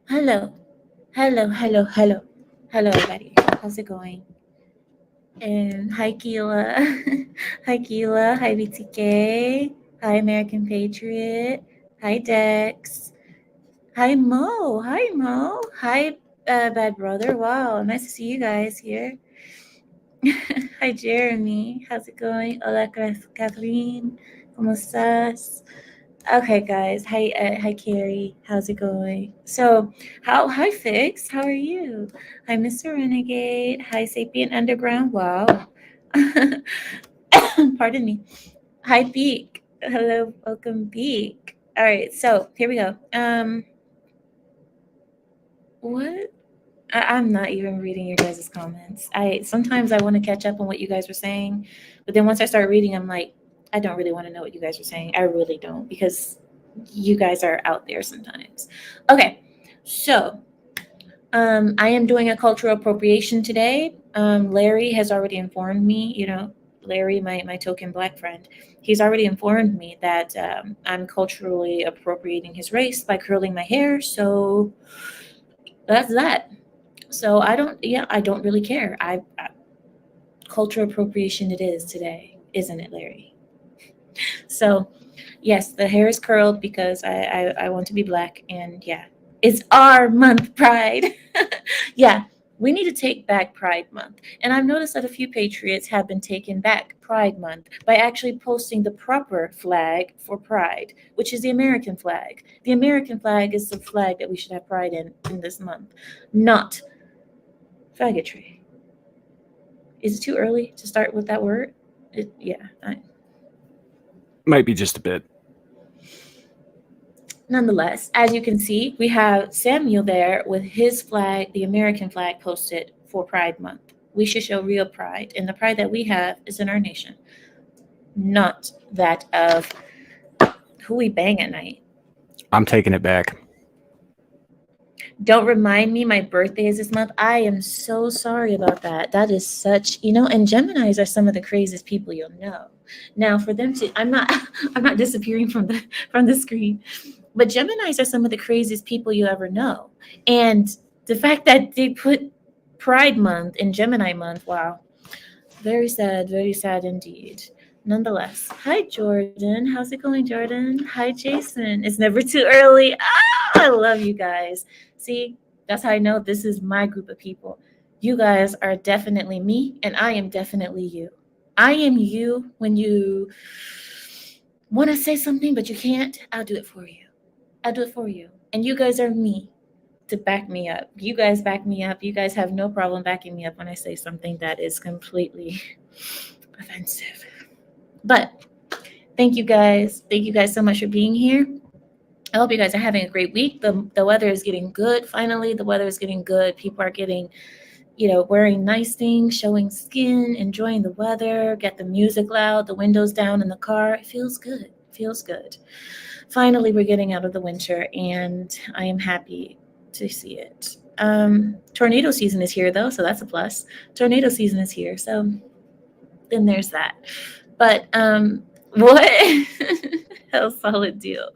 Hello, hello. Hello, everybody. How's it going? And hi, Keela. Hi, Keela. Hi, BTK. Hi, American Patriot. Hi, Dex. Hi, Mo. Hi, Mo. Hi, Bad Brother. Wow, nice to see you guys here. Hi, Jeremy. How's it going? Hola, Kathleen. ¿Cómo estás? Okay, guys. Hi, Carrie. How's it going? So, hi, Fix. How are you? Hi, Mr. Renegade. Hi, Sapient Underground. Wow. Pardon me. Hi, Beak. Hello, welcome, Beak. All right, so here we go. What? I'm not even reading your guys' comments. I sometimes I want to catch up on what you guys were saying, but then once I start reading, I'm like, I don't really want to know what you guys are saying. I really don't because you guys are out there sometimes. Okay, so I am doing a cultural appropriation today. Larry has already informed me. Larry, my token black friend, he's already informed me that I'm culturally appropriating his race by curling my hair. So that's that. So I don't really care. Cultural appropriation it is today, isn't it, Larry? So yes, the hair is curled because I want to be black, and yeah, It's our month, Pride. Yeah, we need to take back Pride Month. And I've noticed that a few patriots have been taking back Pride Month by actually posting the proper flag for Pride, which is the American flag. The American flag is the flag that we should have pride in this month, not faggotry. Is it too early to start with that word? Might be just a bit. Nonetheless, as you can see, we have Samuel there with his flag, the American flag, posted for Pride Month. We should show real pride, and the pride that we have is in our nation, not that of who we bang at night. I'm taking it back. Don't remind me my birthday is this month. I am so sorry about that. That is such, and Geminis are some of the craziest people you'll know. Now, for them to, I'm not, I'm not disappearing from the screen, but Geminis are some of the craziest people you ever know. And the fact that they put Pride Month in Gemini month, wow, very sad indeed. Nonetheless, hi Jordan. How's it going, Jordan? Hi Jason. It's never too early. I love you guys. See, that's how I know this is my group of people. You guys are definitely me, and I am definitely you. I am you when you want to say something, but you can't. I'll do it for you. I'll do it for you. And you guys are me to back me up. You guys back me up. You guys have no problem backing me up when I say something that is completely offensive. But thank you guys. Thank you guys so much for being here. I hope you guys are having a great week. The weather is getting good. Finally, the weather is getting good. People are getting, wearing nice things, showing skin, enjoying the weather, get the music loud, the windows down in the car. It feels good. It feels good. Finally, we're getting out of the winter, and I am happy to see it. Tornado season is here, though, so that's a plus. Tornado season is here, so then there's that. But what? Hell, solid deal.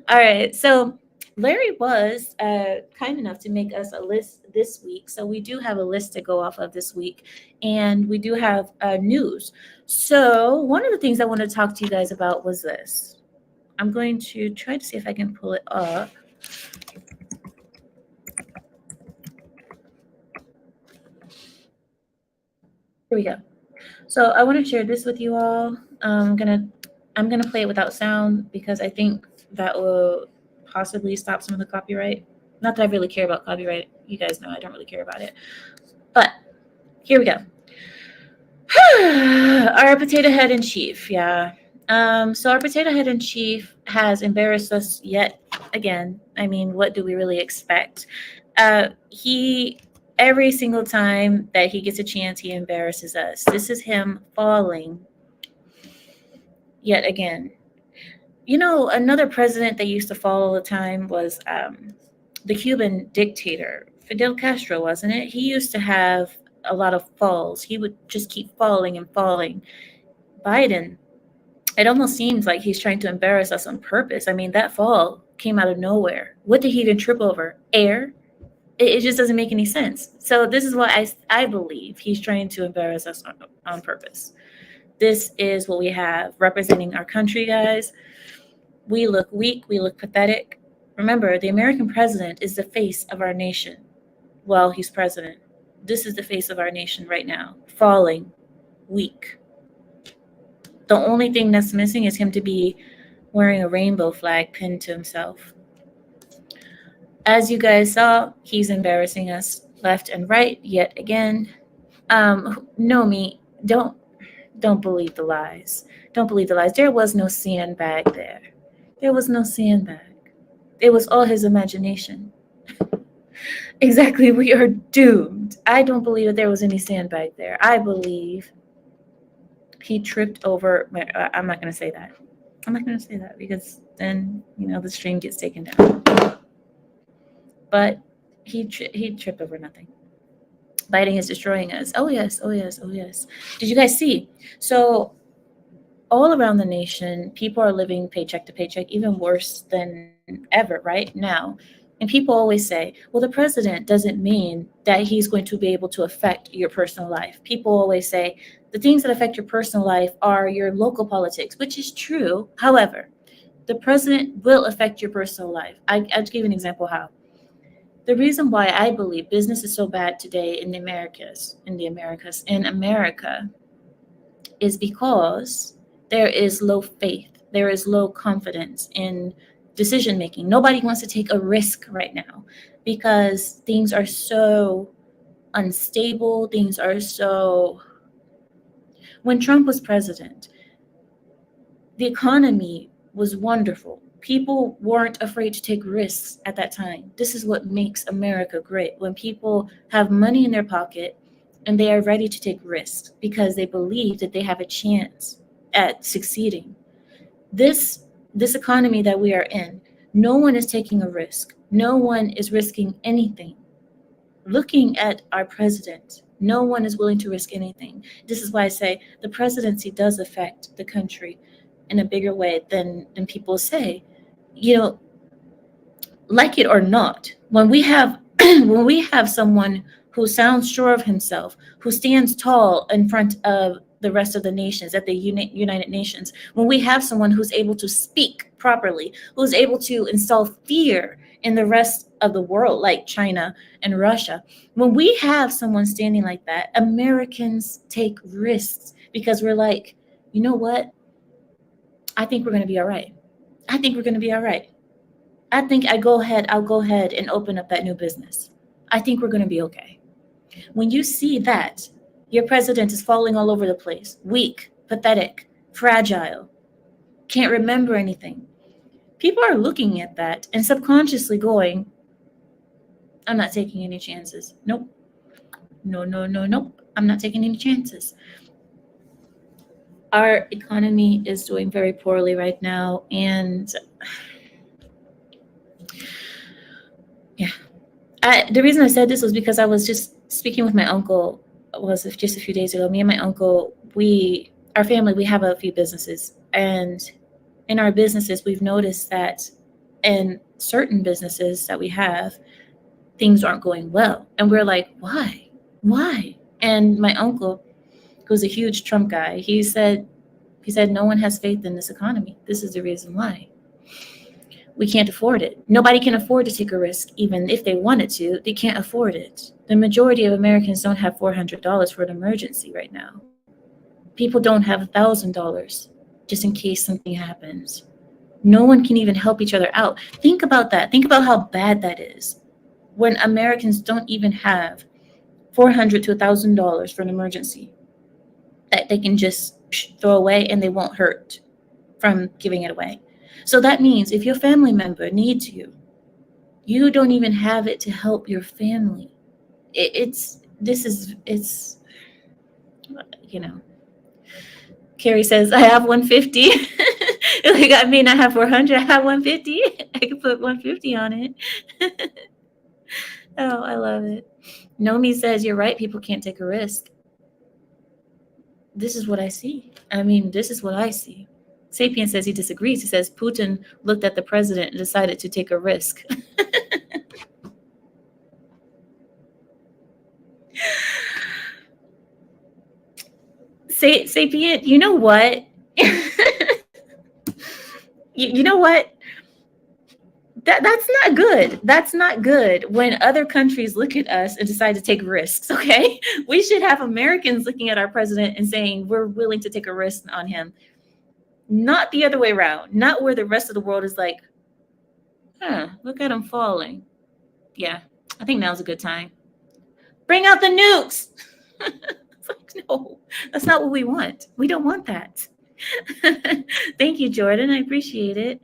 All right, so Larry was kind enough to make us a list this week. So we do have a list to go off of this week, and we do have news. So one of the things I wanted to talk to you guys about was this. I'm going to try to see if I can pull it up. Here we go. So I want to share this with you all. I'm gonna play it without sound because I think that will possibly stop some of the copyright. Not that I really care about copyright. You guys know I don't really care about it. But here we go. Our potato head in chief, yeah. So our potato head in chief has embarrassed us yet again. I mean, what do we really expect? Every single time that he gets a chance, he embarrasses us. This is him falling yet again. Another president that used to fall all the time was the Cuban dictator, Fidel Castro, wasn't it? He used to have a lot of falls. He would just keep falling and falling. Biden, it almost seems like he's trying to embarrass us on purpose. I mean, that fall came out of nowhere. What did he even trip over? Air? It just doesn't make any sense. So this is why I believe he's trying to embarrass us on purpose. This is what we have representing our country, guys. We look weak. We look pathetic. Remember, the American president is the face of our nation. Well, he's president. This is the face of our nation right now, falling, weak. The only thing that's missing is him to be wearing a rainbow flag pinned to himself. As you guys saw, he's embarrassing us left and right yet again. Nomi, don't believe the lies. Don't believe the lies. There was no sandbag there. There was no sandbag. It was all his imagination. Exactly, we are doomed. I don't believe that there was any sandbag there. I believe he tripped over. I'm not going to say that. I'm not going to say that because then, the stream gets taken down. But he tripped over nothing. Biden is destroying us. Oh, yes. Did you guys see? So all around the nation, people are living paycheck to paycheck, even worse than ever right now. And people always say, well, the president doesn't mean that he's going to be able to affect your personal life. People always say the things that affect your personal life are your local politics, which is true. However, The president will affect your personal life. I'll give you an example how. The reason why I believe business is so bad today in in America, is because there is low faith, there is low confidence in decision making. Nobody wants to take a risk right now because things are so unstable. Things are so. When Trump was president, the economy was wonderful. People weren't afraid to take risks at that time. This is what makes America great. When people have money in their pocket and they are ready to take risks because they believe that they have a chance at succeeding. This economy that we are in, no one is taking a risk. No one is risking anything. Looking at our president, no one is willing to risk anything. This is why I say the presidency does affect the country in a bigger way than people say. You know, like it or not, when we have when we have someone who sounds sure of himself, who stands tall in front of the rest of the nations at the United Nations, when we have someone who's able to speak properly, who's able to install fear in the rest of the world, like China and Russia, when we have someone standing like that, Americans take risks because we're like, you know what? I think we're going to be all right. I think we're going to be all right. I think I'll go ahead and open up that new business. I think we're going to be okay. When you see that your president is falling all over the place, weak, pathetic, fragile, can't remember anything, people are looking at that and subconsciously going, I'm not taking any chances. Nope. Nope. I'm not taking any chances. Our economy is doing very poorly right now, and yeah. The reason I said this was because I was just speaking with my uncle, just a few days ago. Me and my uncle, our family, we have a few businesses, and in our businesses, we've noticed that in certain businesses that we have, things aren't going well, and we're like, why? And my uncle, who's a huge Trump guy, he said no one has faith in this economy. This is the reason why. We can't afford it. Nobody can afford to take a risk, even if they wanted to. They can't afford it. The majority of Americans don't have $400 for an emergency right now. People don't have $1,000 just in case something happens. No one can even help each other out. Think about that. Think about how bad that is. When Americans don't even have $400 to $1,000 for an emergency that they can just throw away and they won't hurt from giving it away. So that means if your family member needs you, you don't even have it to help your family. It's Carrie says, I have 150. Like, I mean, I have 400, I have 150. I can put 150 on it. Oh, I love it. Nomi says, you're right, people can't take a risk. This is what I see. I mean, this is what I see. Sapien says he disagrees. He says Putin looked at the president and decided to take a risk. Sapien, you know what? you know what? That's not good. That's not good when other countries look at us and decide to take risks, okay? We should have Americans looking at our president and saying we're willing to take a risk on him. Not the other way around. Not where the rest of the world is like, look at him falling. Yeah, I think now's a good time. Bring out the nukes. It's like, no, that's not what we want. We don't want that. Thank you, Jordan. I appreciate it.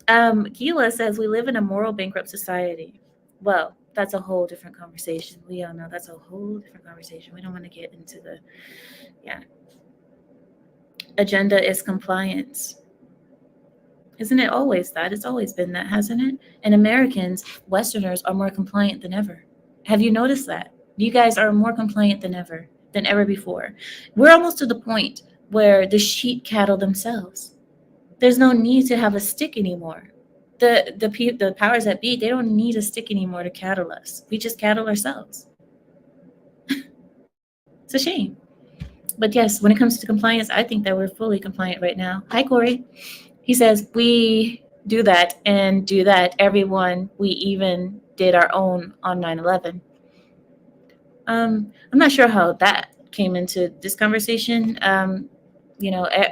Gila says we live in a moral bankrupt society. Well, that's a whole different conversation. We all know that's a whole different conversation. We don't want to get into the, agenda is compliance. Isn't it always that? It's always been that, hasn't it? And Americans, Westerners, are more compliant than ever. Have you noticed that? You guys are more compliant than ever before. We're almost to the point where the sheep cattle themselves. There's no need to have a stick anymore. The powers that be, they don't need a stick anymore to cattle us. We just cattle ourselves. It's a shame. But yes, when it comes to compliance, I think that we're fully compliant right now. Hi, Corey. He says, we do that and do that. Everyone, we even did our own on 9/11. I'm not sure how that came into this conversation. I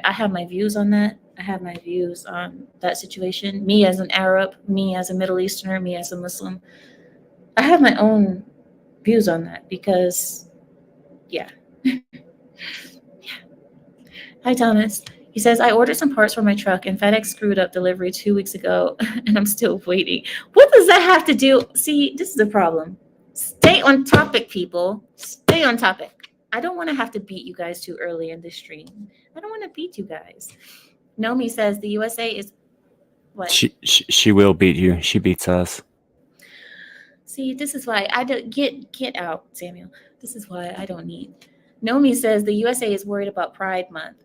have my views on that. I have my views on that situation. Me as an Arab, me as a Middle Easterner, me as a Muslim, I have my own views on that because, yeah. Hi, Thomas. He says, I ordered some parts for my truck and FedEx screwed up delivery 2 weeks ago and I'm still waiting. What does that have to do? See, this is the problem. Stay on topic, people. Stay on topic. I don't want to have to beat you guys too early in the stream. I don't want to beat you guys. Nomi says the USA is what? She will beat you. She beats us. See, this is why I don't get out, Samuel. This is why I don't need. Nomi says the USA is worried about Pride Month.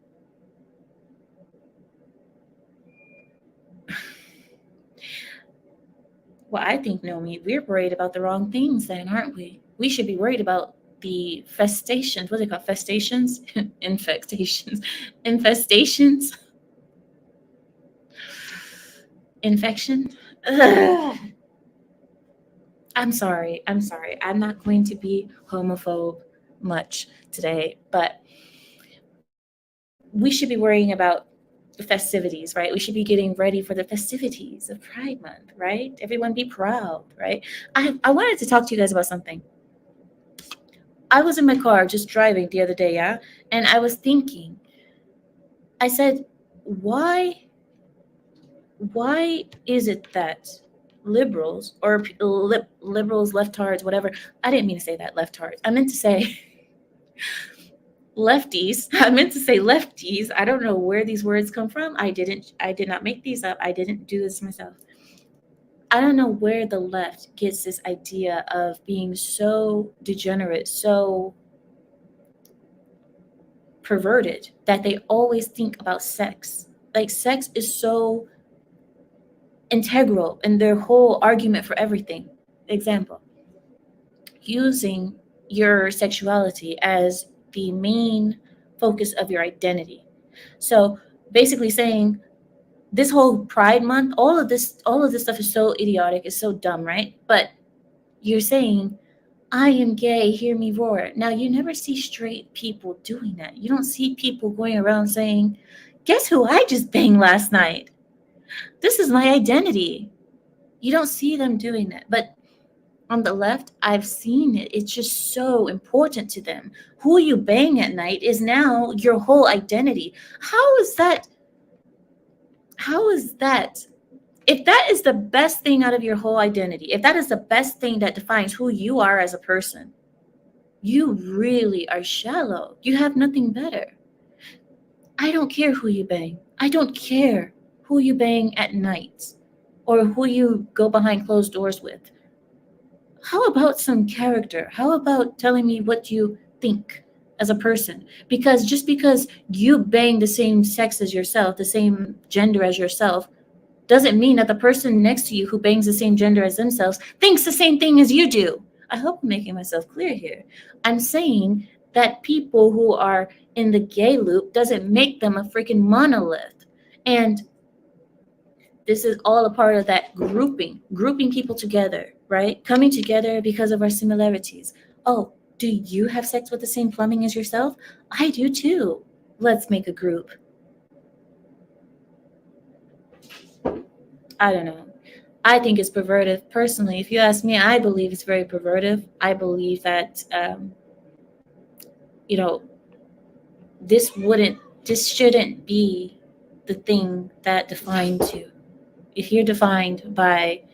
Well, I think, Nomi, we're worried about the wrong things then, aren't we? We should be worried about the festations. What are they called? Festations? Infestations. Infestations? Infection? Ugh. I'm sorry. I'm not going to be homophobe much today, but we should be worrying about the festivities, right? We should be getting ready for the festivities of Pride Month, right? Everyone be proud, right? I wanted to talk to you guys about something. I was in my car just driving the other day, yeah? And I was thinking, I said, why is it that liberals or liberals, leftards, whatever, I didn't mean to say that, leftards. I meant to say lefties. I meant to say lefties. I don't know where these words come from. I did not make these up. I didn't do this myself. I don't know where the left gets this idea of being so degenerate, so perverted that they always think about sex. Like sex is so integral in their whole argument for everything. Example, using your sexuality as the main focus of your identity. So basically saying this whole Pride Month, all of this stuff is so idiotic, it's so dumb, right? But you're saying, I am gay, hear me roar. Now you never see straight people doing that. You don't see people going around saying, guess who I just banged last night? This is my identity. You don't see them doing that. But on the left, I've seen it. It's just so important to them. Who you bang at night is now your whole identity. How is that? If that is the best thing out of your whole identity, if that is the best thing that defines who you are as a person, you really are shallow. You have nothing better. I don't care who you bang. I don't care who you bang at night or who you go behind closed doors with. How about some character? How about telling me what you think as a person? Because just because you bang the same sex as yourself, the same gender as yourself, doesn't mean that the person next to you who bangs the same gender as themselves thinks the same thing as you do. I hope I'm making myself clear here. I'm saying that people who are in the gay loop doesn't make them a freaking monolith. And this is all a part of that grouping people together, right? Coming together because of our similarities. Oh, do you have sex with the same plumbing as yourself? I do too. Let's make a group. I don't know. I think it's perverted. Personally, if you ask me, I believe it's very perverted. I believe that, this shouldn't be the thing that defines you. If you're defined by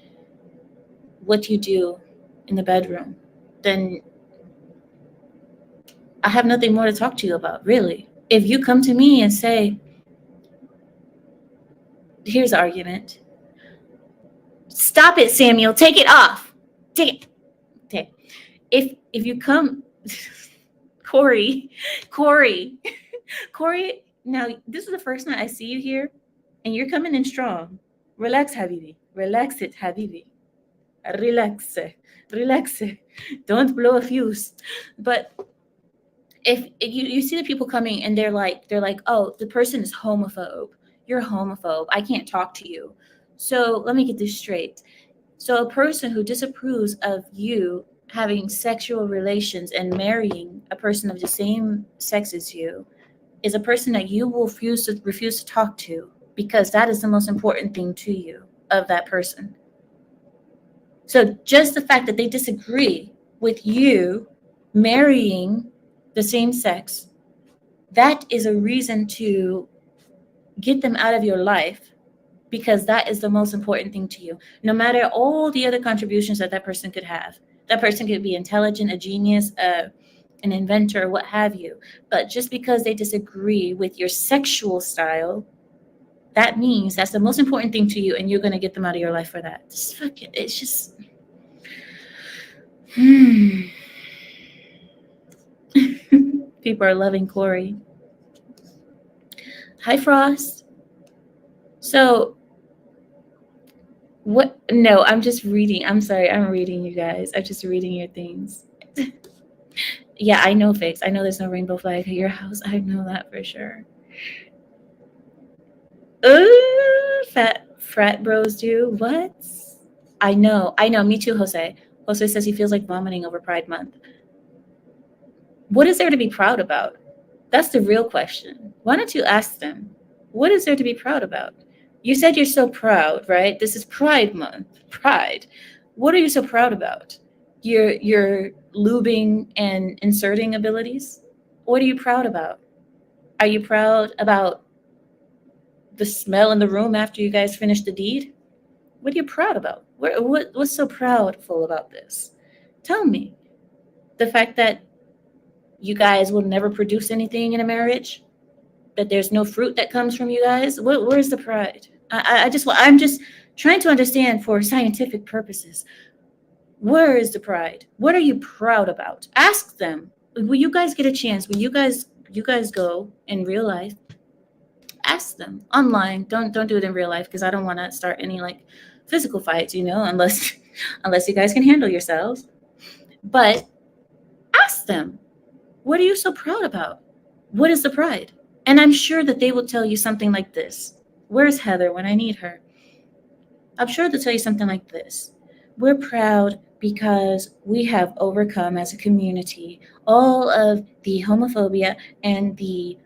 what you do in the bedroom, then I have nothing more to talk to you about, really. If you come to me and say, here's the argument. Stop it, Samuel. Take it off. Take it. Okay. If you come, Corey, now this is the first night I see you here, and you're coming in strong. Relax, Habibi. Relax it, Habibi. Relax. Relax. Don't blow a fuse. But if you see the people coming and they're like, oh, the person is homophobe. You're homophobe. I can't talk to you. So let me get this straight. So a person who disapproves of you having sexual relations and marrying a person of the same sex as you is a person that you will refuse to talk to because that is the most important thing to you of that person. So just the fact that they disagree with you marrying the same sex, that is a reason to get them out of your life because that is the most important thing to you. No matter all the other contributions that that person could have, that person could be intelligent, a genius, an inventor, what have you. But just because they disagree with your sexual style, that means that's the most important thing to you, and you're going to get them out of your life for that. It's just. People are loving Corey. Hi, Frost. So, what? No, I'm just reading. I'm sorry. I'm reading you guys. I'm just reading your things. Yeah, I know, Fix. I know there's no rainbow flag at your house. I know that for sure. Frat bros do what? I know. Me too, Jose. Jose says he feels like vomiting over Pride Month. What is there to be proud about? That's the real question. Why don't you ask them? What is there to be proud about? You said you're so proud, right? This is Pride Month. Pride. What are you so proud about? Your lubing and inserting abilities? What are you proud about? Are you proud about the smell in the room after you guys finish the deed? What are you proud about? What's so proudful about this? Tell me. The fact that you guys will never produce anything in a marriage? That there's no fruit that comes from you guys? Where's the pride? I'm just trying to understand for scientific purposes. Where is the pride? What are you proud about? Ask them. When you guys get a chance, when you guys go in real life, ask them online. Don't do it in real life because I don't want to start any like physical fights, unless you guys can handle yourselves. But ask them, what are you so proud about? What is the pride? And I'm sure that they will tell you something like this. Where's Heather when I need her? I'm sure they'll tell you something like this. We're proud because we have overcome as a community all of the homophobia and the,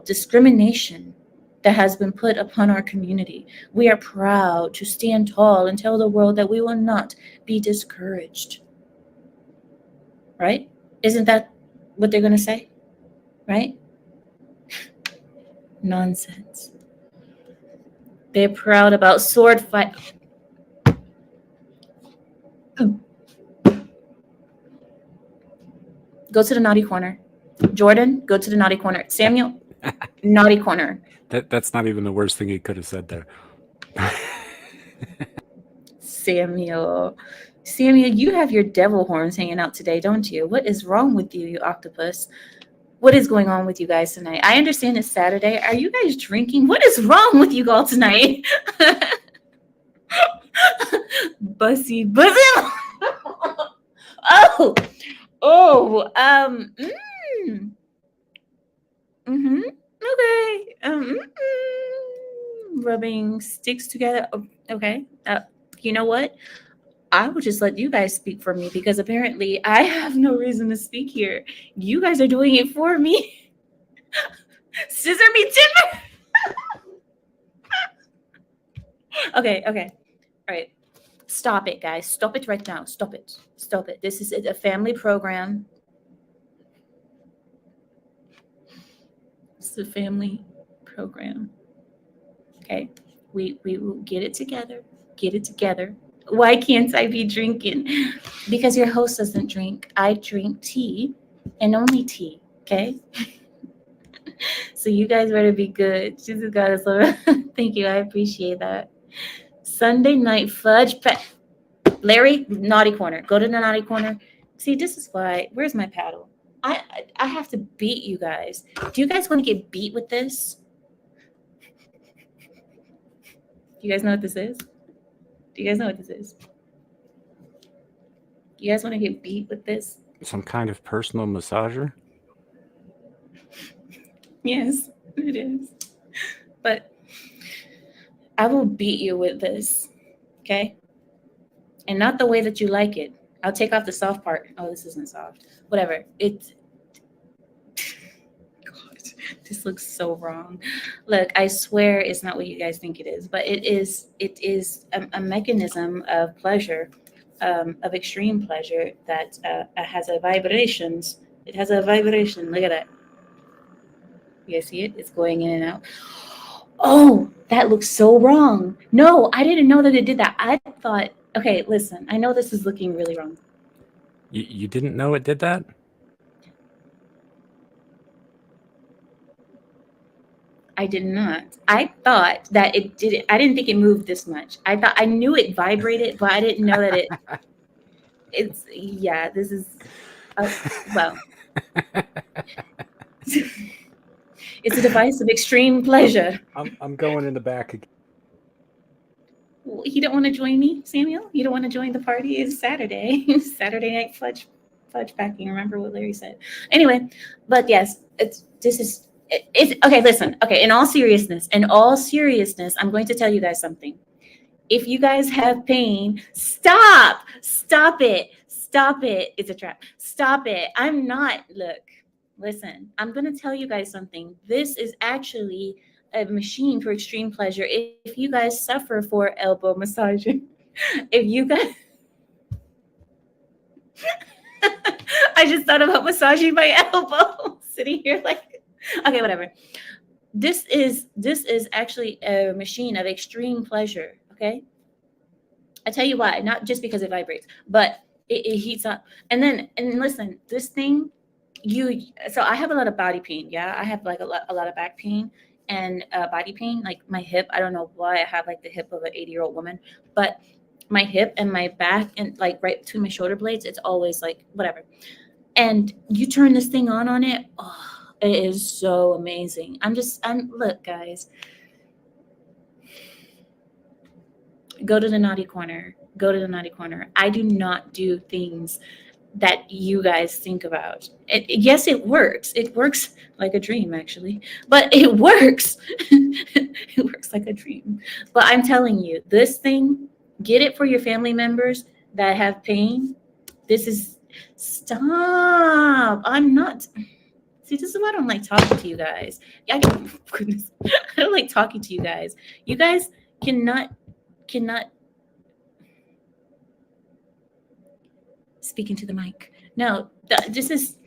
discrimination that has been put upon our community. We are proud to stand tall and tell the world that we will not be discouraged. Right? Isn't that what they're going to say? Right? Nonsense. They're proud about sword fight. Go to the naughty corner. Jordan, go to the naughty corner. Samuel, naughty corner. That's not even the worst thing he could have said there. Samuel, you have your devil horns hanging out today, don't you? What is wrong with you, you octopus? What is going on with you guys tonight? I understand it's Saturday. Are you guys drinking? What is wrong with you all tonight? Bussy. Okay. Rubbing sticks together. Okay. You know what? I will just let you guys speak for me because apparently I have no reason to speak here. You guys are doing it for me. Scissor me timber. Okay. All right. Stop it, guys. Stop it right now. Stop it. This is a family program. It's a family program. Okay. We will get it together. Why can't I be drinking? Because your host doesn't drink. I drink tea and only tea. Okay. So you guys better be good. Jesus God is love. Thank you. I appreciate that. Sunday night fudge. Larry, naughty corner. Go to the naughty corner. See, this is why. Where's my paddle? I have to beat you guys. Do you guys want to get beat with this? You guys know what this is? You guys want to get beat with this? Some kind of personal massager? Yes, it is. But I will beat you with this, okay? And not the way that you like it. I'll take off the soft part. Oh, this isn't soft. Whatever. It's God, this looks so wrong. Look, I swear it's not what you guys think it is, but it is. It is a mechanism of pleasure, of extreme pleasure that has a vibrations. It has a vibration. Look at that. You guys see it? It's going in and out. Oh, that looks so wrong. No, I didn't know that it did that. I thought, okay, listen, I know this is looking really wrong. You didn't know it did that? I did not. I thought that it did it. I didn't think it moved this much. I thought I knew it vibrated, but I didn't know that it's yeah, this is well, it's a device of extreme pleasure. I'm going in the back again. You don't want to join me, Samuel? You don't want to join the party? It's Saturday. Saturday night fudge packing. Remember what Larry said. Anyway, but yes, it's okay, listen. Okay, in all seriousness, I'm going to tell you guys something. If you guys have pain, stop it. It's a trap. Stop it. I'm not, look, listen, I'm going to tell you guys something. This is actually a machine for extreme pleasure. If you guys suffer for elbow massaging, if you guys, I just thought about massaging my elbow, sitting here like, okay, whatever. This is actually a machine of extreme pleasure. Okay, I tell you why. Not just because it vibrates, but it heats up. And listen, this thing, so I have a lot of body pain. Yeah, I have like a lot of back pain and body pain, like my hip. I don't know why I have like the hip of an 80-year-old woman, but my hip and my back and like right between my shoulder blades, it's always like whatever. And you turn this thing on it, oh, it is so amazing. Look, guys, go to the naughty corner. I do not do things that you guys think about. Yes, it works. It works like a dream, actually, but it works. It works like a dream. But I'm telling you, this thing, get it for your family members that have pain. This is stop. I'm not. See, this is why I don't like talking to you guys. Goodness, I don't like talking to you guys. You guys cannot speak into the mic. No, this is,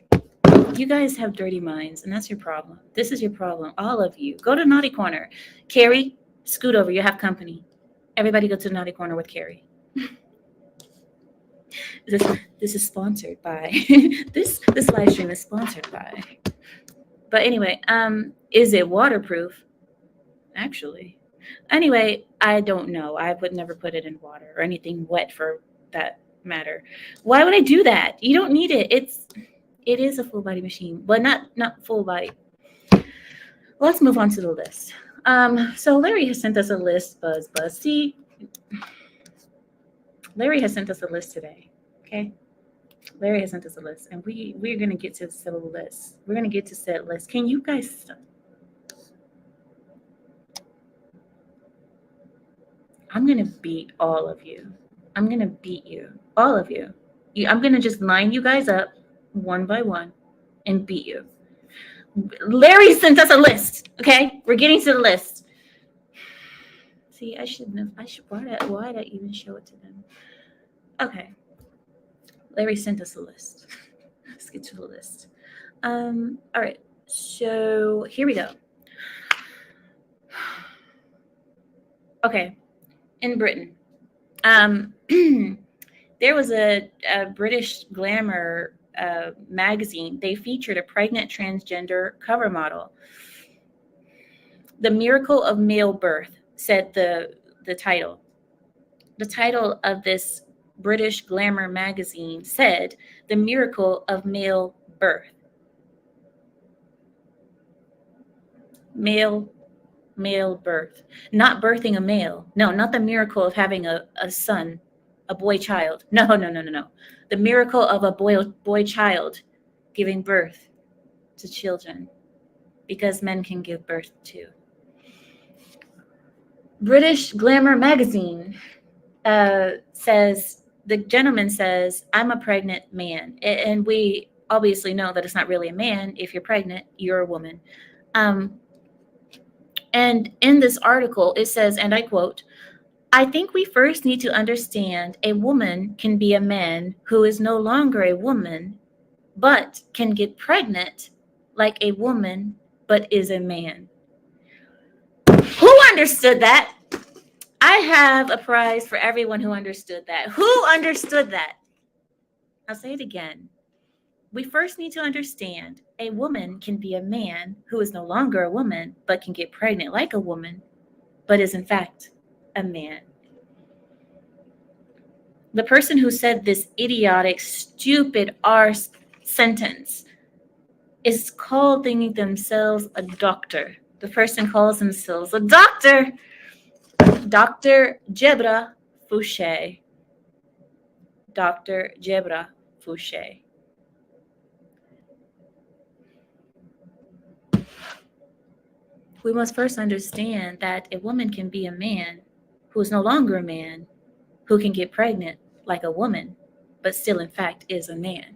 you guys have dirty minds, and that's your problem. This is your problem. All of you. Go to Naughty Corner. Carrie, scoot over. You have company. Everybody go to the Naughty Corner with Carrie. This is sponsored by this live stream is sponsored by. But anyway, is it waterproof? Actually. Anyway, I don't know. I would never put it in water or anything wet for that matter. Why would I do that? You don't need it. It is a full body machine, but not full body. Let's move on to the list. So Larry has sent us a list. Buzz. See, Larry has sent us a list today. Okay, Larry has sent us a list, and we're gonna get to the list. We're gonna get to said list. Can you guys? I'm gonna beat all of you. I'm gonna beat you, all of you. I'm gonna just line you guys up one by one and beat you. Larry sent us a list. Okay, we're getting to the list. See, I shouldn't have. Why did I even show it to them? Okay, Larry sent us a list. Let's get to the list. All right. So here we go. Okay, in Britain, there was a British glamour magazine. They featured a pregnant transgender cover model. The Miracle of Male Birth said the title. The title of this British glamour magazine said The Miracle of Male Birth. Male birth. Not birthing a male. No, not the miracle of having a son, a boy child. No. The miracle of a boy child giving birth to children, because men can give birth too. British Glamour magazine says, the gentleman says, I'm a pregnant man. And we obviously know that it's not really a man. If you're pregnant, you're a woman. And in this article, it says, and I quote, I think we first need to understand a woman can be a man who is no longer a woman, but can get pregnant like a woman, but is a man. Who understood that? I have a prize for everyone who understood that. Who understood that? I'll say it again. We first need to understand a woman can be a man who is no longer a woman, but can get pregnant like a woman, but is in fact a man. The person who said this idiotic, stupid arse sentence is calling themselves a doctor. The person calls themselves a doctor. Dr. Jebra Fouché. Dr. Jebra Fouché. We must first understand that a woman can be a man who is no longer a man, who can get pregnant like a woman, but still in fact is a man.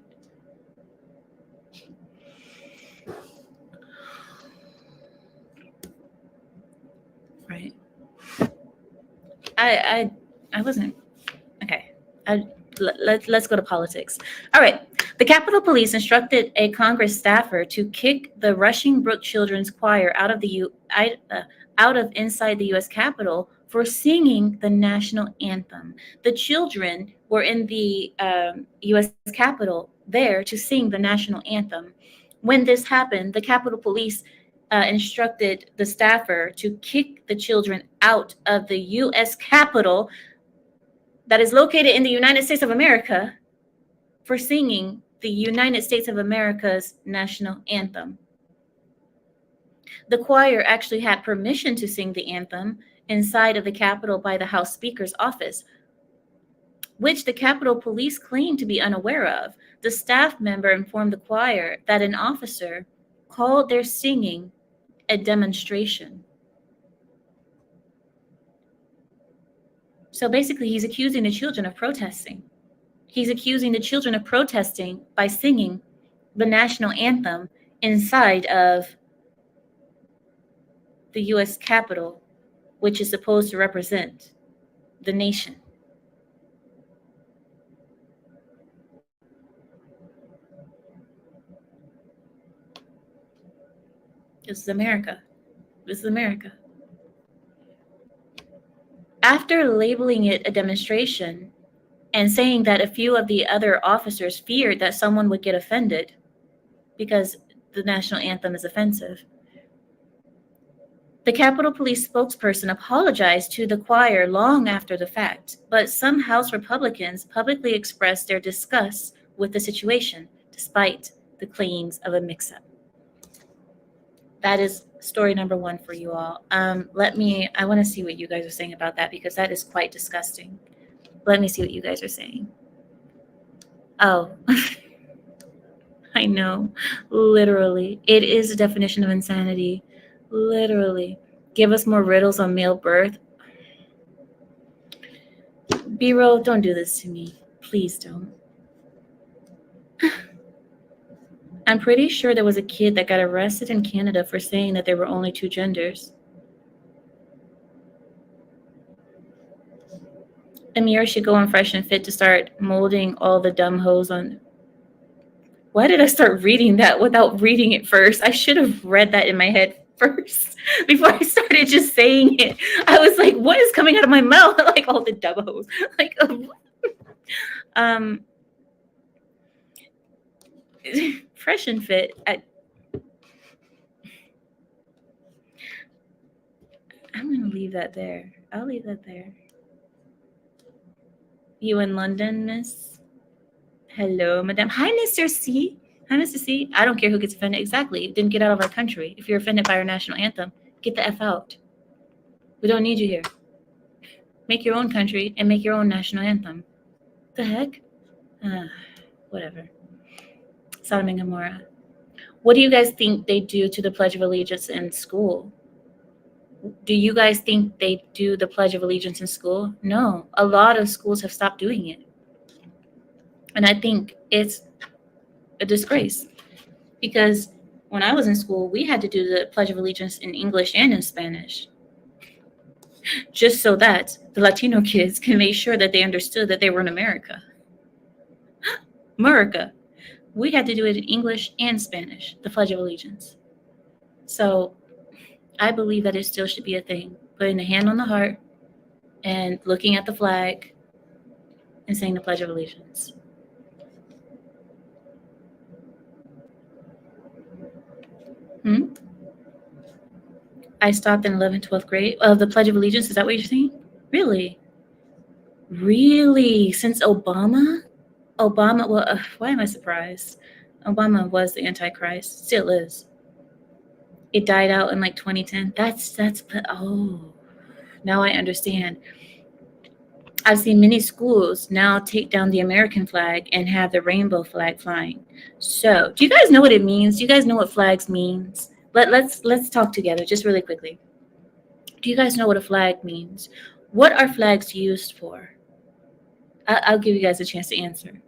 Right. I wasn't okay. Let's go to politics. All right. The Capitol Police instructed a Congress staffer to kick the Rushing Brook Children's Choir out of inside the U.S. Capitol for singing the national anthem. The children were in the U.S. Capitol there to sing the national anthem. When this happened, the Capitol Police instructed the staffer to kick the children out of the U.S. Capitol that is located in the United States of America for singing the United States of America's national anthem. The choir actually had permission to sing the anthem inside of the Capitol by the House Speaker's office, which the Capitol Police claimed to be unaware of. The staff member informed the choir that an officer called their singing a demonstration. So basically, he's accusing the children of protesting. He's accusing the children of protesting by singing the national anthem inside of the U.S. Capitol, which is supposed to represent the nation. This is America. This is America. After labeling it a demonstration and saying that a few of the other officers feared that someone would get offended because the national anthem is offensive, the Capitol Police spokesperson apologized to the choir long after the fact, but some House Republicans publicly expressed their disgust with the situation, despite the claims of a mix-up. That is story number one for you all. I want to see what you guys are saying about that, because that is quite disgusting. Let me see what you guys are saying. Oh, I know. Literally. It is a definition of insanity. Literally. Give us more riddles on male birth. B-roll, don't do this to me. Please don't. I'm pretty sure there was a kid that got arrested in Canada for saying that there were only two genders. Amir should go on Fresh and Fit to start molding all the dumb hoes on. Why did I start reading that without reading it first? I should have read that in my head first before I started just saying it. I was like, what is coming out of my mouth? Like all the dumb hoes. Like, Fresh and Fit. I'm going to leave that there. I'll leave that there. You in London, miss? Hello, madam. Hi, Mr. C. Hi, Mr. C. I don't care who gets offended. Exactly. Didn't get out of our country. If you're offended by our national anthem, get the F out. We don't need you here. Make your own country and make your own national anthem. The heck? Whatever. Sodom and Gomorrah. What do you guys think they do to the Pledge of Allegiance in school? Do you guys think they do the Pledge of Allegiance in school? No. A lot of schools have stopped doing it. And I think it's a disgrace because when I was in school, we had to do the Pledge of Allegiance in English and in Spanish, just so that the Latino kids can make sure that they understood that they were in America. America. We had to do it in English and Spanish, the Pledge of Allegiance. So I believe that it still should be a thing. Putting the hand on the heart and looking at the flag and saying the Pledge of Allegiance. I stopped in 11th, 12th grade. The Pledge of Allegiance, is that what you're saying? Really? Really? Since Obama? Well, why am I surprised? Obama was the Antichrist, still is. It died out in like 2010. Now I understand. I've seen many schools now take down the American flag and have the rainbow flag flying. So, do you guys know what it means? Do you guys know what flags means? Let's talk together just really quickly. Do you guys know what a flag means? What are flags used for? I'll give you guys a chance to answer.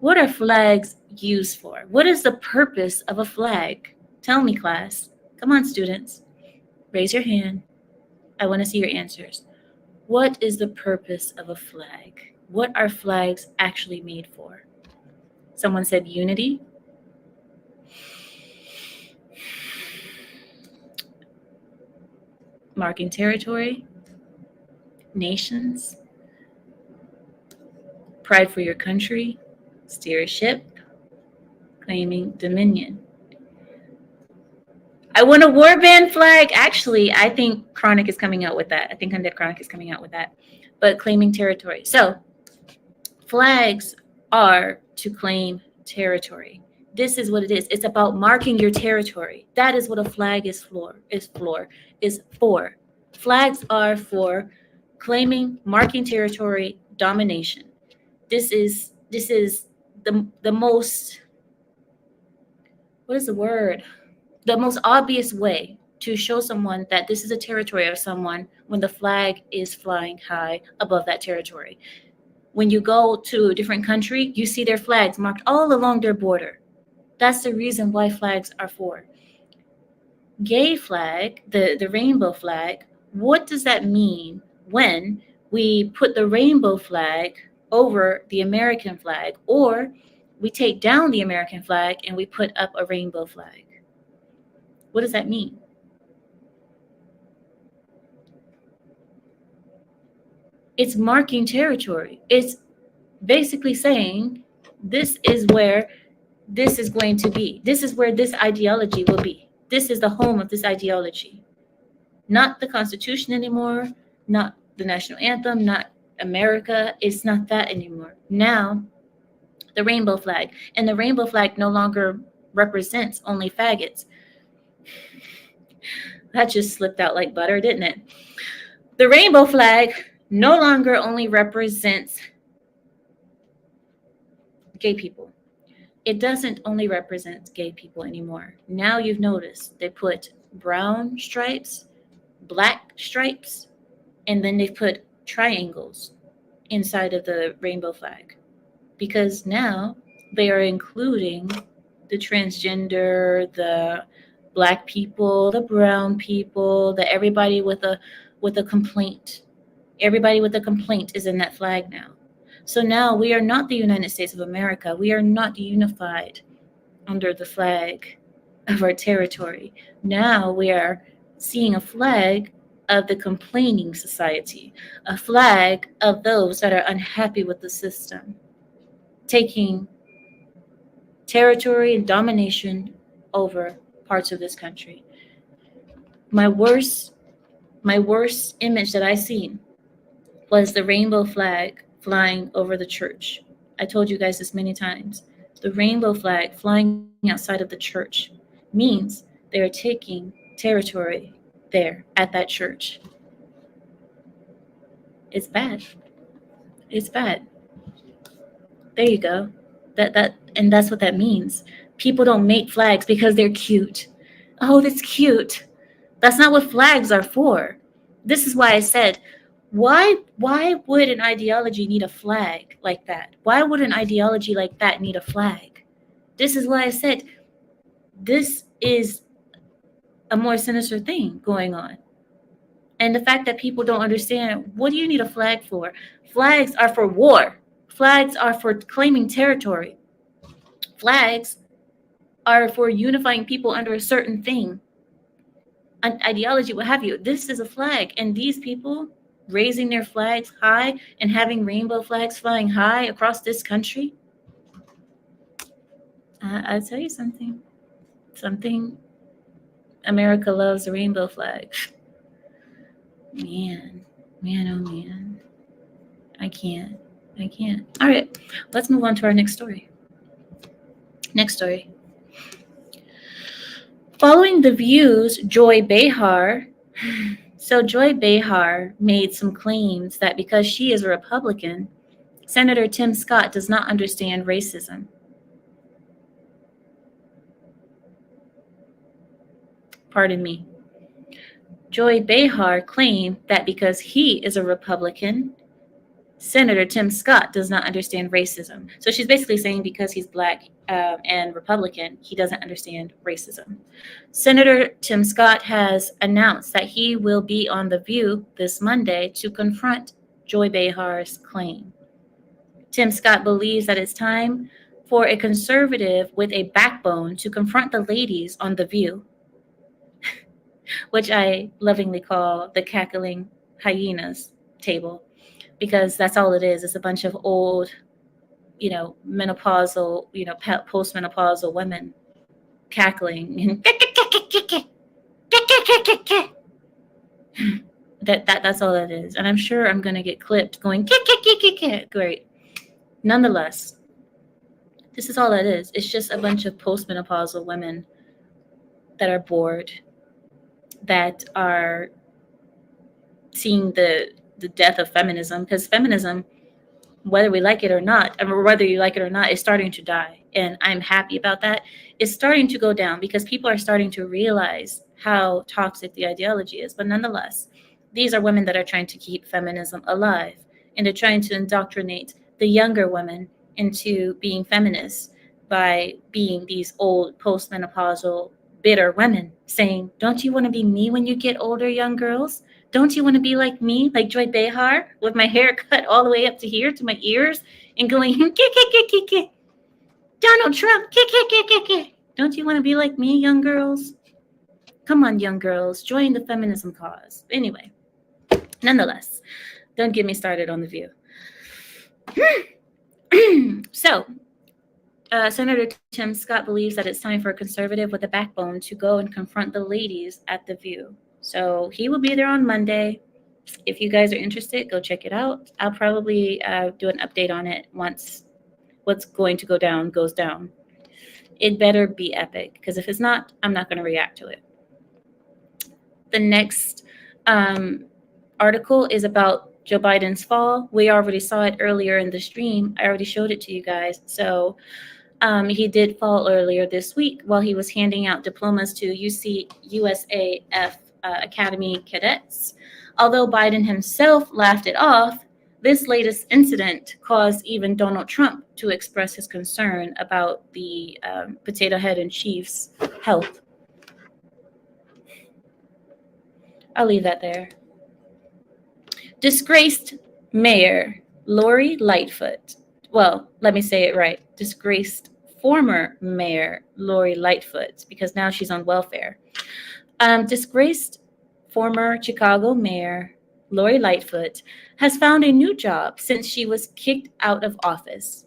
What are flags used for? What is the purpose of a flag? Tell me, class. Come on, students. Raise your hand. I want to see your answers. What is the purpose of a flag? What are flags actually made for? Someone said unity. Marking territory. Nations. Pride for your country. Steer a ship. Claiming dominion. I want a warband flag. Actually, I think Chronic is coming out with that. I think Undead Chronic is coming out with that. But claiming territory. So, flags are to claim territory. This is what it is. It's about marking your territory. That is what a flag is for. Flags are for claiming, marking territory, domination. This is the most, what is the word? The most obvious way to show someone that this is a territory of someone when the flag is flying high above that territory. When you go to a different country, you see their flags marked all along their border. That's the reason why flags are for. Gay flag, the rainbow flag, what does that mean when we put the rainbow flag over the American flag, or we take down the American flag and we put up a rainbow flag? What does that mean? It's marking territory. It's basically saying this is where this is going to be. This is where this ideology will be. This is the home of this ideology. Not the Constitution anymore, not the national anthem, not America. It's not that anymore. Now, the rainbow flag. And the rainbow flag no longer represents only faggots. That just slipped out like butter, didn't it? The rainbow flag no longer only represents gay people. It doesn't only represent gay people anymore. Now you've noticed they put brown stripes, black stripes, and then they've put triangles inside of the rainbow flag. Because now they are including the transgender, the Black people, the brown people, the everybody with a complaint. Everybody with a complaint is in that flag now. So now we are not the United States of America. We are not unified under the flag of our territory. Now we are seeing a flag of the complaining society, a flag of those that are unhappy with the system, taking territory and domination over parts of this country. My worst image that I seen was the rainbow flag flying over the church. I told you guys this many times. The rainbow flag flying outside of the church means they are taking territory there at that church. It's bad. It's bad. There you go. And that's what that means. People don't make flags because they're cute. Oh, that's cute. That's not what flags are for. This is why I said, why would an ideology need a flag like that? Why would an ideology like that need a flag? This is why I said this is a more sinister thing going on. And the fact that people don't understand, what do you need a flag for? Flags are for war. Flags are for claiming territory. Flags are for unifying people under a certain thing, an ideology, what have you. This is a flag. And these people raising their flags high and having rainbow flags flying high across this country, I'll tell you something. America loves the rainbow flag. Man, oh man. I can't. All right, let's move on to our next story. Following The View's Joy Behar. So Joy Behar made some claims that because she is a Republican, Senator Tim Scott does not understand racism. Pardon me. Joy Behar claimed that because he is a Republican, Senator Tim Scott does not understand racism. So she's basically saying because he's Black and Republican, he doesn't understand racism. Senator Tim Scott has announced that he will be on The View this Monday to confront Joy Behar's claim. Tim Scott believes that it's time for a conservative with a backbone to confront the ladies on The View, which I lovingly call the cackling hyenas table, because that's all it is. It's a bunch of old, menopausal, postmenopausal women cackling and that's all that is. And I'm sure I'm going to get clipped going great. Nonetheless, this is all that is. It's just a bunch of postmenopausal women that are bored, that are seeing the death of feminism, because feminism, whether we like it or not, or whether you like it or not, is starting to die. And I'm happy about that. It's starting to go down because people are starting to realize how toxic the ideology is. But nonetheless, these are women that are trying to keep feminism alive, and they're trying to indoctrinate the younger women into being feminists by being these old postmenopausal bitter women saying, don't you want to be me when you get older, young girls? Don't you want to be like me, like Joy Behar, with my hair cut all the way up to here, to my ears, and going, Donald Trump, don't you want to be like me, young girls? Come on, young girls, join the feminism cause. Anyway, nonetheless, don't get me started on The View. So, Senator Tim Scott believes that it's time for a conservative with a backbone to go and confront the ladies at The View. So he will be there on Monday. If you guys are interested, go check it out. I'll probably do an update on it once what's going to go down goes down. It better be epic, because if it's not, I'm not going to react to it. The next article is about Joe Biden's fall. We already saw it earlier in the stream. I already showed it to you guys. So he did fall earlier this week while he was handing out diplomas to USAF Academy cadets. Although Biden himself laughed it off, this latest incident caused even Donald Trump to express his concern about the Potato Head in Chief's health. I'll leave that there. Disgraced Mayor Lori Lightfoot. Well, let me say it right. Disgraced former Mayor Lori Lightfoot, because now she's on welfare. Disgraced former Chicago Mayor Lori Lightfoot has found a new job since she was kicked out of office.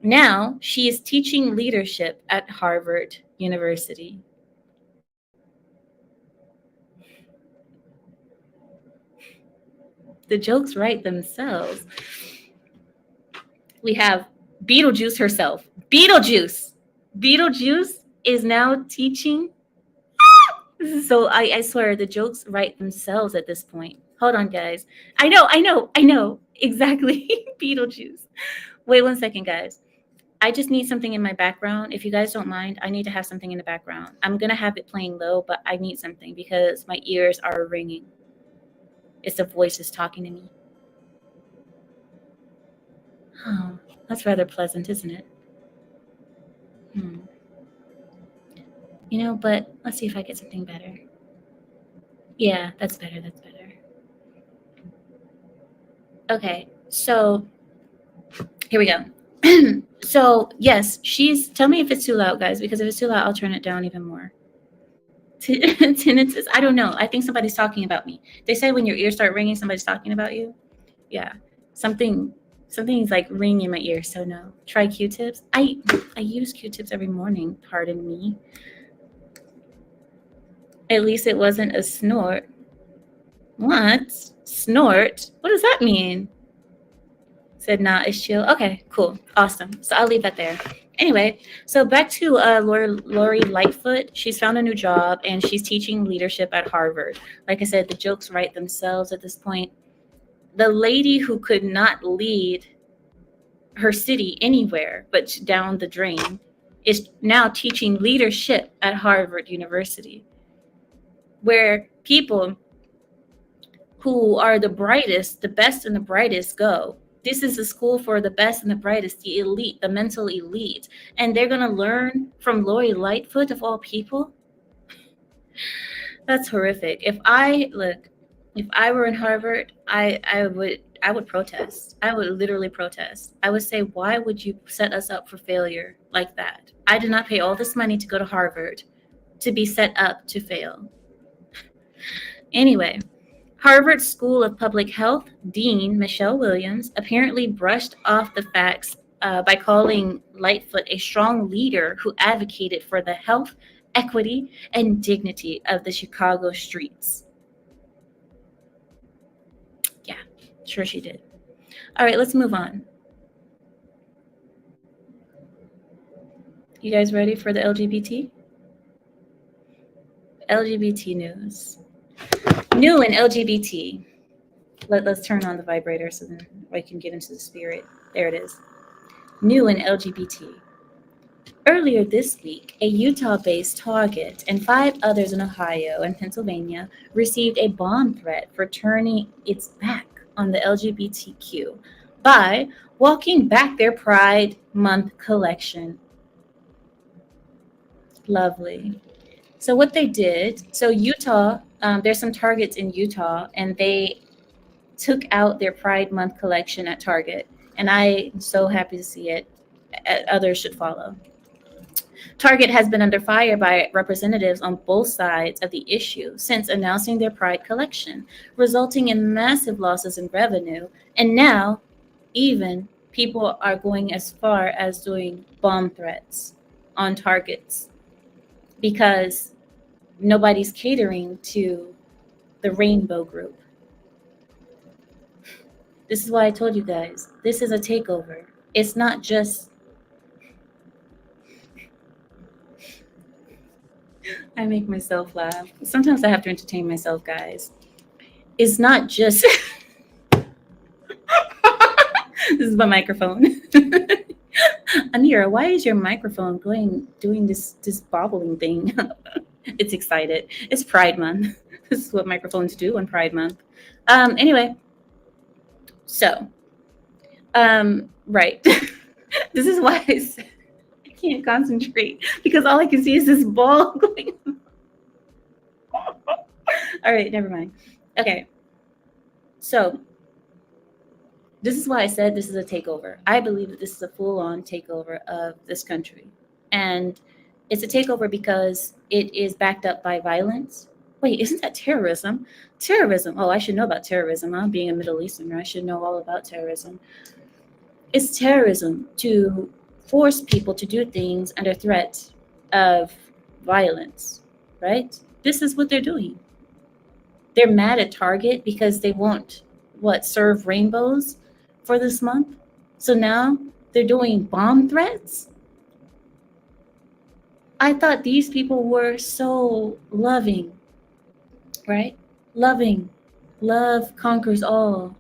Now she is teaching leadership at Harvard University. The jokes write themselves. We have Beetlejuice herself. Beetlejuice is now teaching. So I swear the jokes write themselves at this point. Hold on, guys. I know. Exactly. Beetlejuice. Wait 1 second, guys. I just need something in my background. If you guys don't mind, I need to have something in the background. I'm going to have it playing low, but I need something because my ears are ringing. It's the voices talking to me. Oh, that's rather pleasant, isn't it? But let's see if I get something better. Yeah, that's better. That's better. Okay, so here we go. So, yes, tell me if it's too loud, guys, because if it's too loud, I'll turn it down even more. Tinnitus, I don't know. I think somebody's talking about me. They say when your ears start ringing, somebody's talking about you. Yeah, something's like ringing in my ear. So no, try Q-tips. I use Q-tips every morning. Pardon me. At least it wasn't a snort. What? Snort? What does that mean? Said nah, it's chill. Okay, cool, awesome. So I'll leave that there. Anyway, so back to Lori Lightfoot. She's found a new job and she's teaching leadership at Harvard. Like I said, the jokes write themselves at this point. The lady who could not lead her city anywhere but down the drain is now teaching leadership at Harvard University, where people who are the brightest, the best and the brightest go. This is a school for the best and the brightest, the elite, the mental elite. And they're going to learn from Lori Lightfoot, of all people? That's horrific. If I were in Harvard, I would protest. I would literally protest. I would say, why would you set us up for failure like that? I did not pay all this money to go to Harvard to be set up to fail. Anyway, Harvard School of Public Health Dean Michelle Williams apparently brushed off the facts by calling Lightfoot a strong leader who advocated for the health, equity, and dignity of the Chicago streets. Yeah, sure she did. All right, let's move on. You guys ready for the LGBT? LGBT news. New in LGBT. Let's turn on the vibrator so then I can get into the spirit. There it is. New in LGBT. Earlier this week, a Utah-based Target and 5 others in Ohio and Pennsylvania received a bomb threat for turning its back on the LGBTQ by walking back their Pride Month collection. Lovely. So what they did, so Utah, there's some Targets in Utah, and they took out their Pride Month collection at Target, and I'm so happy to see it. Others should follow. Target has been under fire by representatives on both sides of the issue since announcing their Pride collection, resulting in massive losses in revenue, and now even people are going as far as doing bomb threats on Targets because nobody's catering to the rainbow group. This is why I told you guys, this is a takeover. It's not just, I make myself laugh. Sometimes I have to entertain myself, guys. It's not just, this is my microphone. Anira, why is your microphone doing this bobbling thing? It's excited. It's Pride Month. This is what microphones do on Pride Month. Anyway, so, right. This is why I can't concentrate because all I can see is this ball going. All right, never mind. Okay, so this is why I said this is a takeover. I believe that this is a full-on takeover of this country. And it's a takeover because it is backed up by violence. Wait, isn't that terrorism? Terrorism. Oh, I should know about terrorism. I'm being a Middle Easterner. I should know all about terrorism. It's terrorism to force people to do things under threat of violence, right? This is what they're doing. They're mad at Target because they won't, serve rainbows for this month. So now they're doing bomb threats. I thought these people were so loving, right? Loving. Love conquers all.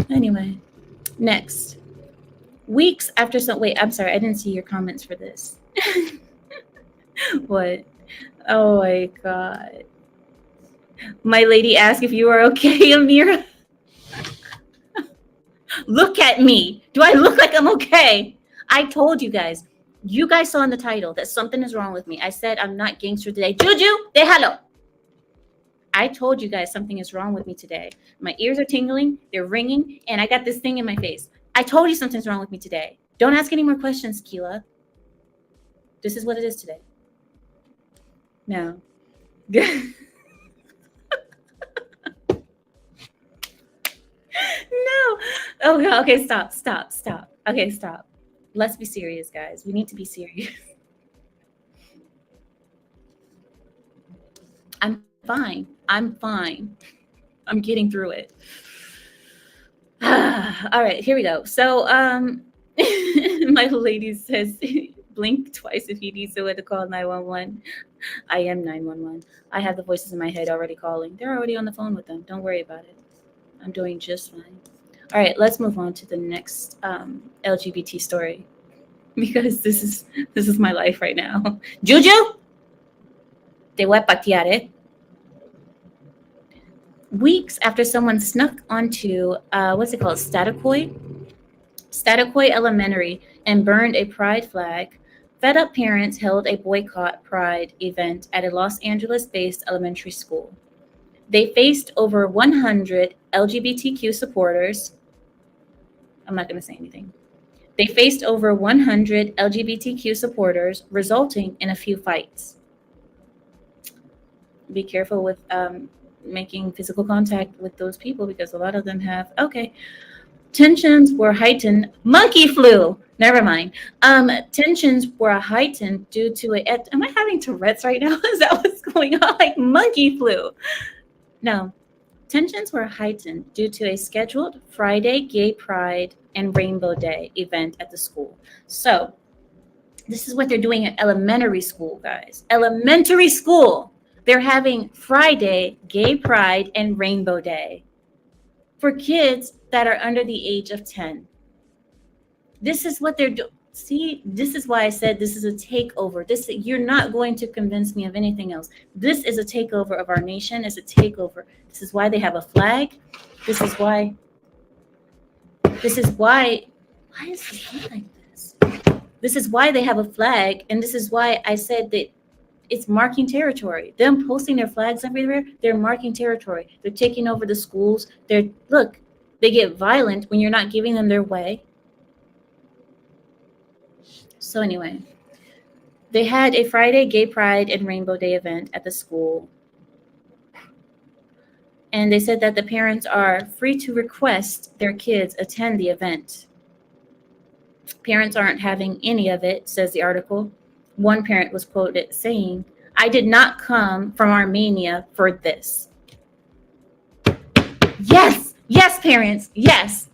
Anyway, next. Weeks after some, wait, I'm sorry, I didn't see your comments for this. What? Oh my God. My lady asked if you are okay, Amira. Look at me. Do I look like I'm okay? I told you guys. You guys saw in the title that something is wrong with me. I said I'm not gangster today. Juju, déjalo. I told you guys something is wrong with me today. My ears are tingling, they're ringing, and I got this thing in my face. I told you something's wrong with me today. Don't ask any more questions, Keela. This is what it is today. No. No. Oh, okay, stop. Okay, stop. Let's be serious, guys. We need to be serious. I'm fine. I'm getting through it. All right, here we go. So, my lady says, blink twice if you need someone to call 911. I am 911. I have the voices in my head already calling. They're already on the phone with them. Don't worry about it. I'm doing just fine. All right, let's move on to the next LGBT story, because this is my life right now. Juju, te voy a patear, eh? Weeks after someone snuck onto what's it called, Statacoy Elementary, and burned a pride flag, fed up parents held a boycott pride event at a Los Angeles-based elementary school. They faced over 100 LGBTQ supporters. I'm not going to say anything. They faced over 100 LGBTQ supporters, resulting in a few fights. Be careful with making physical contact with those people, because a lot of them have, okay. Tensions were heightened. Monkey flu. Never mind. Tensions were heightened due to am I having Tourette's right now? Is that what's going on? Like monkey flu. No. Tensions were heightened due to a scheduled Friday Gay Pride and Rainbow Day event at the school. So this is what they're doing at elementary school, guys. Elementary school. They're having Friday Gay Pride and Rainbow Day for kids that are under the age of 10. This is what they're doing. See, this is why I said this is a takeover. You're not going to convince me of anything else. This is a takeover of our nation. It's a takeover. This is why they have a flag. This is why. Why is this like this? This is why they have a flag, and this is why I said that it's marking territory. Them posting their flags everywhere, they're marking territory. They're taking over the schools. They get violent when you're not giving them their way. So anyway, they had a Friday Gay Pride and Rainbow Day event at the school. And they said that the parents are free to request their kids attend the event. Parents aren't having any of it, says the article. One parent was quoted saying, "I did not come from Armenia for this." Yes, parents. Yes.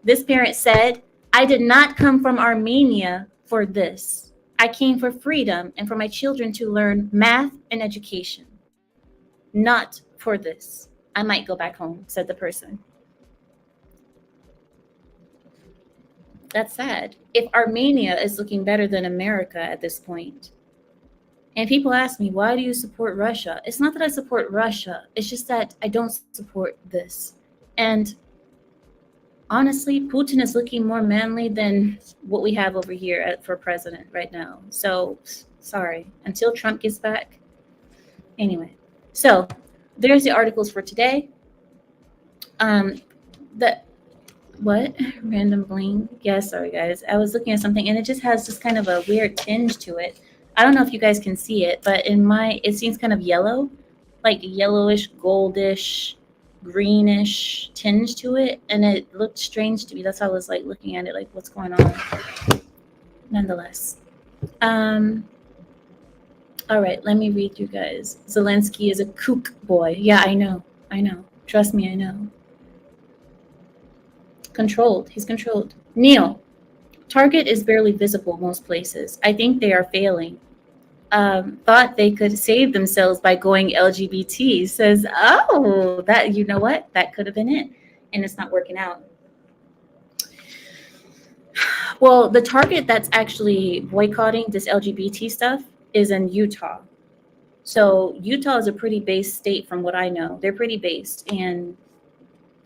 This parent said, "I did not come from Armenia for this. I came for freedom and for my children to learn math and education. Not for this. I might go back home," said the person. That's sad. If Armenia is looking better than America at this point. And people ask me, why do you support Russia? It's not that I support Russia. It's just that I don't support this. And honestly, Putin is looking more manly than what we have over here for president right now. So, sorry. Until Trump gets back. Anyway, so there's the articles for today. What? Random bling? Yeah, sorry guys. I was looking at something and it just has this kind of a weird tinge to it. I don't know if you guys can see it, but it seems kind of yellow, like yellowish, goldish, greenish tinge to it. And it looked strange to me. That's why I was like looking at it, like what's going on. Nonetheless. All right, let me read you guys. Zelensky is a kook boy. Yeah, I know. Trust me, I know. Controlled. He's controlled. Neil, Target is barely visible most places. I think they are failing. Thought they could save themselves by going LGBT. Says, oh, that, you know what? That could have been it. And it's not working out. Well, the target that's actually boycotting this LGBT stuff is in Utah. So Utah is a pretty based state from what I know. They're pretty based. And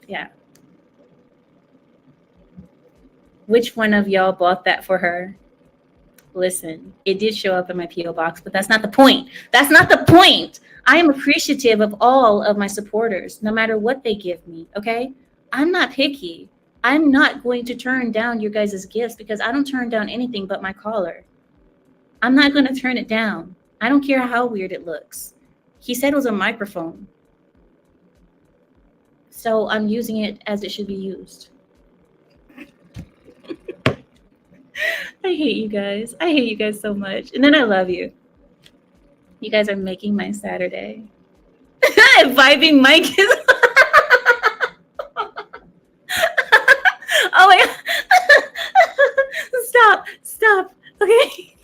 yeah. Which one of y'all bought that for her? Listen, it did show up in my P.O. box, but that's not the point. That's not the point. I am appreciative of all of my supporters, no matter what they give me, okay? I'm not picky. I'm not going to turn down your guys' gifts because I don't turn down anything but my collar. I'm not going to turn it down. I don't care how weird it looks. He said it was a microphone. So I'm using it as it should be used. I hate you guys. I hate you guys so much. And then I love you. You guys are making my Saturday. Vibing Mike is. Oh my God. Stop. Okay.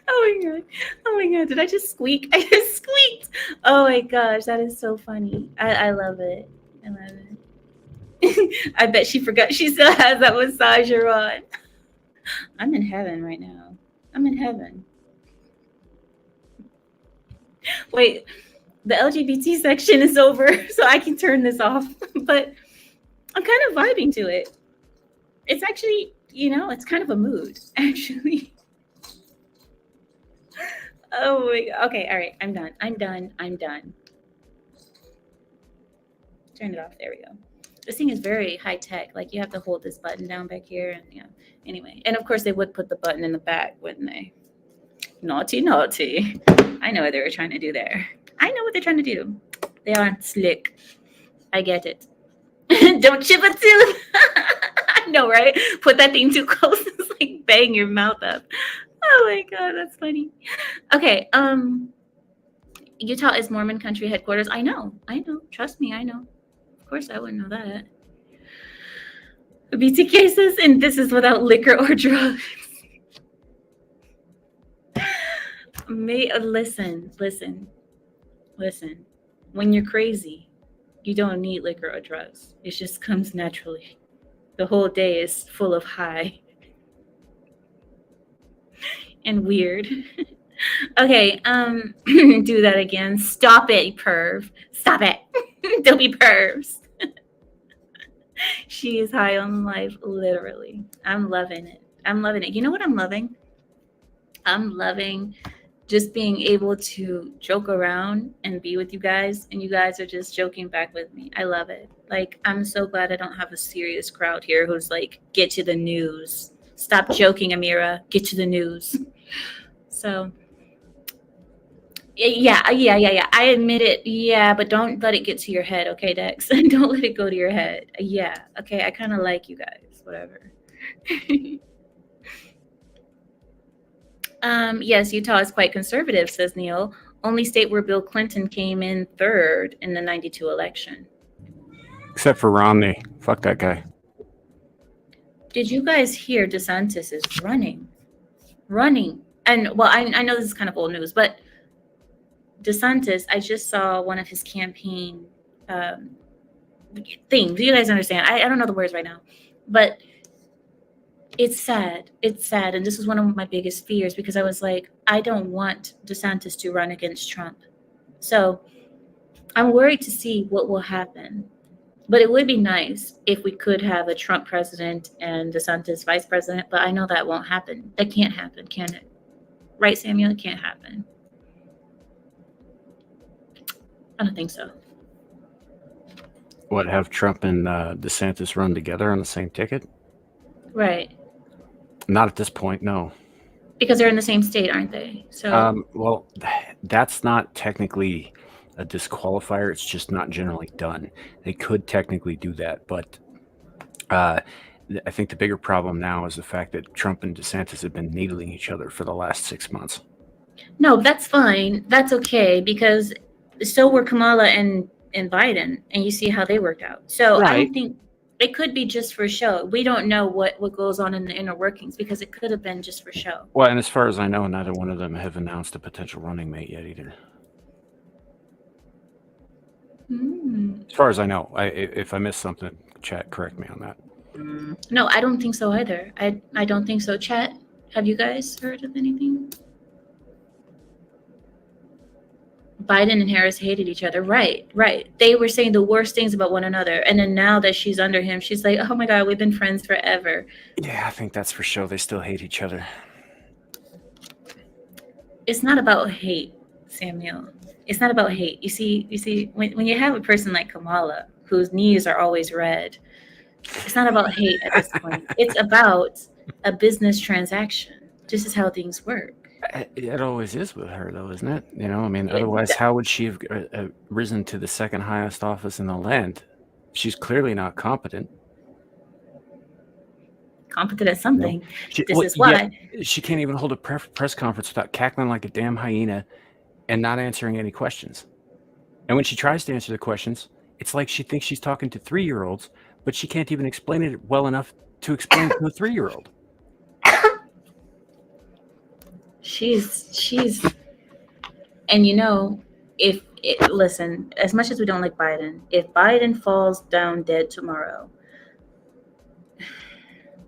Oh my God. Did I just squeak? I just squeaked. Oh my gosh. That is so funny. I love it. I love it. I bet she forgot she still has that massager on. I'm in heaven right now. I'm in heaven. Wait, the LGBT section is over, so I can turn this off. But I'm kind of vibing to it. It's actually, it's kind of a mood, actually. Oh my God. Okay, all right. I'm done. Turn it off. There we go. This thing is very high tech. Like, you have to hold this button down back here. And yeah. Anyway. And of course, they would put the button in the back, wouldn't they? Naughty. I know what they were trying to do there. I know what they're trying to do. They aren't slick. I get it. Don't chip a tooth. I know, right? Put that thing too close. It's like bang your mouth up. Oh my God, that's funny. Okay. Utah is Mormon country headquarters. I know. Trust me, I know. Of course, I wouldn't know that. BT cases, and this is without liquor or drugs. Listen. When you're crazy, you don't need liquor or drugs. It just comes naturally. The whole day is full of high and weird. Okay, do that again. Stop it, perv. Stop it. Don't be pervs. She is high on life, literally. I'm loving it. You know what I'm loving? I'm loving just being able to joke around and be with you guys, and you guys are just joking back with me. I love it. Like, I'm so glad I don't have a serious crowd here who's like, get to the news. Stop joking, Amira. Get to the news. So, yeah. I admit it. Yeah, but don't let it get to your head, okay, Dex? Don't let it go to your head. Yeah, okay. I kind of like you guys. Whatever. Yes, Utah is quite conservative, says Neil. Only state where Bill Clinton came in third in the 92 election. Except for Romney. Fuck that guy. Did you guys hear DeSantis is running? And, well, I know this is kind of old news, but DeSantis, I just saw one of his campaign things. Do you guys understand? I don't know the words right now, but it's sad. And this is one of my biggest fears, because I was like, I don't want DeSantis to run against Trump. So I'm worried to see what will happen. But it would be nice if we could have a Trump president and DeSantis vice president, but I know that won't happen. That can't happen, can it? Right, Samuel? It can't happen. I don't think so. What, have Trump and DeSantis run together on the same ticket? Right. Not at this point, no. Because they're in the same state, aren't they? So well, that's not technically a disqualifier. It's just not generally done. They could technically do that, but I think the bigger problem now is the fact that Trump and DeSantis have been needling each other for the last 6 months. No, that's fine. That's okay, because so were Kamala and Biden, and you see how they worked out. So right. I don't think it could be just for show. We don't know what goes on in the inner workings, because it could have been just for show. Well, and as far as I know, neither one of them have announced a potential running mate yet either. As far as I know, if I missed something, chat, correct me on that. No, I don't think so either. I don't think so. Chat, have you guys heard of anything? Biden and Harris hated each other. Right, right. They were saying the worst things about one another. And then now that she's under him, she's like, oh my God, we've been friends forever. Yeah, I think that's for sure. They still hate each other. It's not about hate, Samuel. It's not about hate. You see, when you have a person like Kamala, whose knees are always red, it's not about hate at this point. It's about a business transaction. This is how things work. It always is with her, though, isn't it? You know, I mean, otherwise, how would she have risen to the second highest office in the land? She's clearly not competent. Competent at something. No. This is why. She can't even hold a press conference without cackling like a damn hyena and not answering any questions. And when she tries to answer the questions, it's like she thinks she's talking to 3-year-olds, but she can't even explain it well enough to explain to a 3-year-old. She's, and listen, as much as we don't like Biden, if Biden falls down dead tomorrow,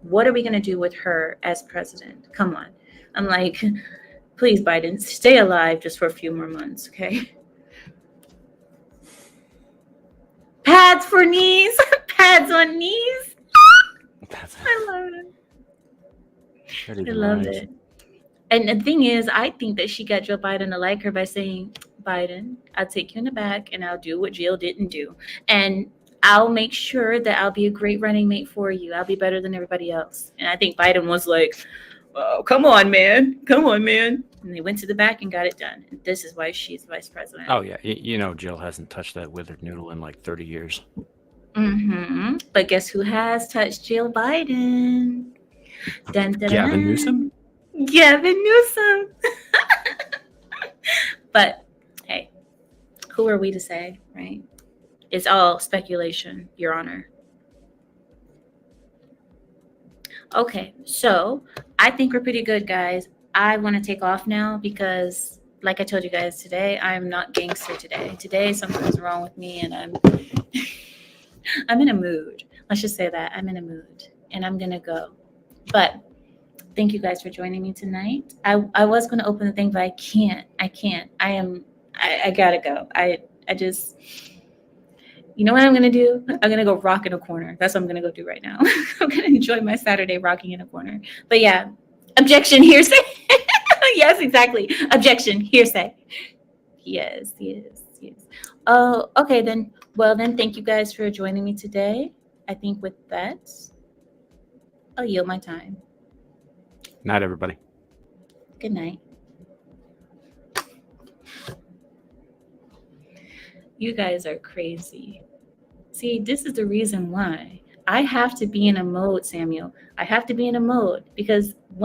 what are we going to do with her as president? Come on. I'm like, please, Biden, stay alive just for a few more months, okay? Pads for knees, pads on knees. I love it. I love it. And the thing is, I think that she got Joe Biden to like her by saying, Biden, I'll take you in the back and I'll do what Jill didn't do. And I'll make sure that I'll be a great running mate for you. I'll be better than everybody else. And I think Biden was like, oh, come on, man. Come on, man. And they went to the back and got it done. And this is why she's vice president. Oh, yeah. Jill hasn't touched that withered noodle in like 30 years. Mm-hmm. But guess who has touched Jill Biden? Dun, dun, Gavin Newsom? Gavin Newsom. But hey, who are we to say, right? It's all speculation, Your Honor. Okay, so I think we're pretty good, guys. I want to take off now because, like I told you guys today, I'm not gangster today. Today something's wrong with me and I'm in a mood. Let's just say that. I'm in a mood and I'm gonna go. But thank you guys for joining me tonight. I was going to open the thing, but I can't. I gotta go. I just, you know what I'm going to do? I'm going to go rock in a corner. That's what I'm going to go do right now. I'm going to enjoy my Saturday rocking in a corner. But yeah, objection, hearsay. Yes, exactly. Objection, hearsay. Yes. Oh, okay then. Well then, thank you guys for joining me today. I think with that, I'll yield my time. Night, everybody. Good night. You guys are crazy. See, this is the reason why I have to be in a mode, Samuel. I have to be in a mode because when